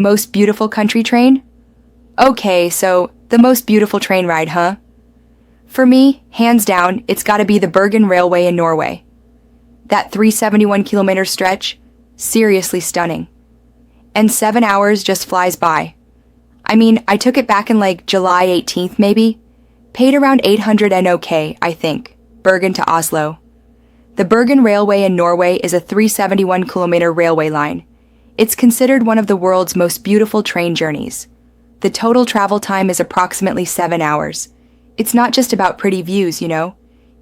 Most beautiful country train? Okay, so the most beautiful train ride, huh? For me, hands down, it's gotta be the Bergen Railway in Norway. That 371-kilometer stretch, seriously stunning. And 7 hours just flies by. I mean, I took it back in like July 18th maybe. Paid around 800 NOK, I think, Bergen to Oslo. The Bergen Railway in Norway is a 371-kilometer railway line. It's considered one of the world's most beautiful train journeys. The total travel time is approximately 7 hours. It's not just about pretty views, you know?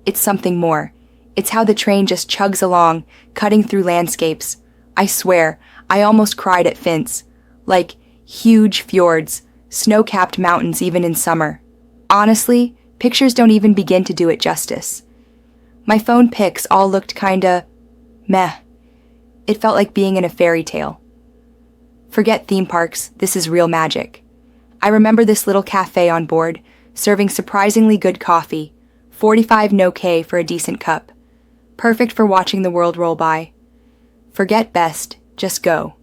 It's something more. It's how the train just chugs along, cutting through landscapes. I swear, I almost cried at Finns. Like, huge fjords, snow-capped mountains even in summer. Honestly, pictures don't even begin to do it justice. My phone pics all looked kinda meh. It felt like being in a fairy tale. Forget theme parks, this is real magic. I remember this little cafe on board, serving surprisingly good coffee, 45 NOK for a decent cup. Perfect for watching the world roll by. Forget best, just go.